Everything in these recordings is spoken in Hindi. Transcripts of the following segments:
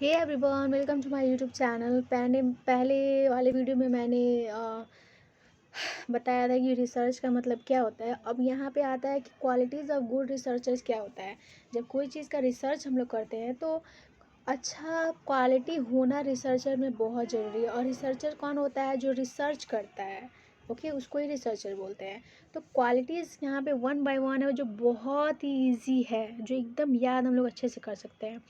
Hey everyone, welcome to my YouTube channel. पहले वाले वीडियो में मैंने बताया था कि रिसर्च का मतलब क्या होता है। अब यहाँ पे आता है कि क्वालिटीज़ ऑफ गुड रिसर्चर्स क्या होता है। जब कोई चीज़ का रिसर्च हम लोग करते हैं तो अच्छा क्वालिटी होना रिसर्चर में बहुत ज़रूरी है। और रिसर्चर कौन होता है? जो रिसर्च करता है, ओके, उसको ही रिसर्चर बोलते हैं। तो क्वालिटीज़ यहाँ पे वन बाय वन है, जो बहुत ही ईजी है, जो एकदम याद हम लोग अच्छे से कर सकते हैं।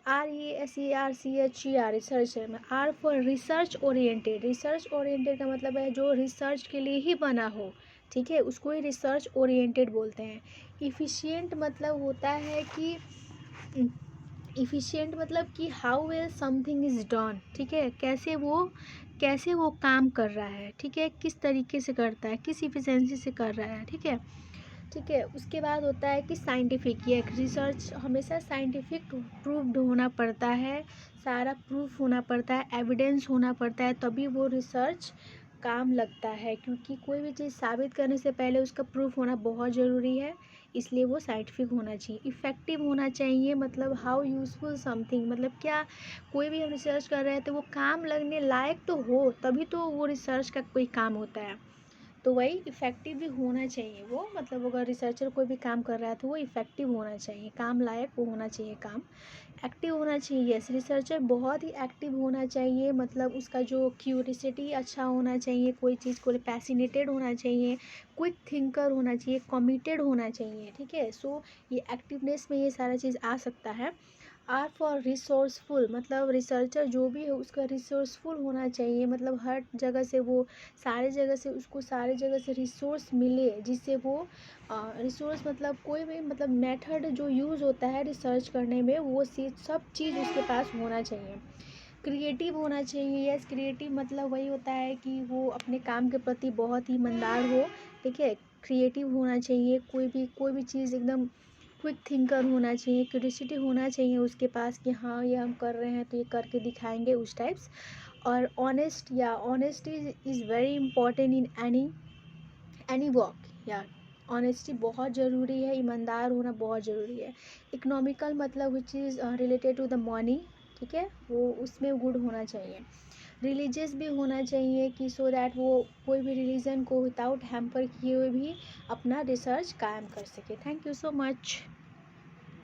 RESERCHER रिसर्चर में are for research oriented. Research oriented का मतलब है जो रिसर्च के लिए ही बना हो, ठीक है, उसको ही रिसर्च ओरिएंटेड बोलते हैं। इफ़िशिएंट मतलब होता है कि इफ़िशिएंट मतलब कि how well something is done, ठीक है, कैसे वो काम कर रहा है, ठीक है, किस तरीके से करता है, किस इफ़िशेंसी से कर रहा है, ठीक है। ठीक है, उसके बाद होता है कि साइंटिफिक। ये रिसर्च हमेशा साइंटिफिक प्रूव्ड होना पड़ता है, सारा प्रूफ होना पड़ता है, एविडेंस होना पड़ता है, तभी वो रिसर्च काम लगता है। क्योंकि कोई भी चीज़ साबित करने से पहले उसका प्रूफ होना बहुत ज़रूरी है, इसलिए वो साइंटिफिक होना चाहिए। इफ़ेक्टिव होना चाहिए, मतलब हाउ यूज़फुल समथिंग, मतलब क्या कोई भी हम रिसर्च कर रहे हैं तो वो काम लगने लायक तो हो, तभी तो वो रिसर्च का कोई काम होता है। तो वही इफ़ेक्टिव भी होना चाहिए वो, मतलब अगर रिसर्चर कोई भी काम कर रहा है तो वो इफ़ेक्टिव होना चाहिए, काम लायक वो होना चाहिए काम। एक्टिव होना चाहिए, यस, रिसर्चर बहुत ही एक्टिव होना चाहिए, मतलब उसका जो क्यूरियोसिटी अच्छा होना चाहिए, कोई चीज़ को पैसिनेटेड होना चाहिए, क्विक थिंकर होना चाहिए, कमिटेड होना चाहिए, ठीक है। सो ये एक्टिवनेस में ये सारा चीज़ आ सकता है। आर फॉर रिसोर्सफुल, मतलब रिसर्चर जो भी है उसका रिसोर्सफुल होना चाहिए, मतलब हर जगह से वो सारे जगह से रिसोर्स मिले, जिससे वो रिसोर्स मतलब कोई भी मतलब मेथड जो यूज़ होता है रिसर्च करने में, वो सब चीज़ उसके पास होना चाहिए। क्रिएटिव होना चाहिए, यस, क्रिएटिव मतलब वही होता है कि वो अपने काम के प्रति बहुत ही ईमानदार हो, ठीक है। क्रिएटिव होना चाहिए, कोई भी चीज़ एकदम क्विक थिंकर होना चाहिए, क्यूरियोसिटी होना चाहिए उसके पास कि हाँ ये हम कर रहे हैं तो ये करके दिखाएंगे, उस टाइप्स। और ऑनेस्ट, या honesty is very important in any work, या ऑनेस्टी बहुत ज़रूरी है, ईमानदार होना बहुत ज़रूरी है। इकोनॉमिकल मतलब which is related to the money, ठीक है, वो उसमें गुड होना चाहिए। रिलीजियस भी होना चाहिए कि सो दैट वो कोई भी रिलीजन को विदाउट हैम्पर किए हुए भी अपना रिसर्च कायम कर सके। Thank you so much.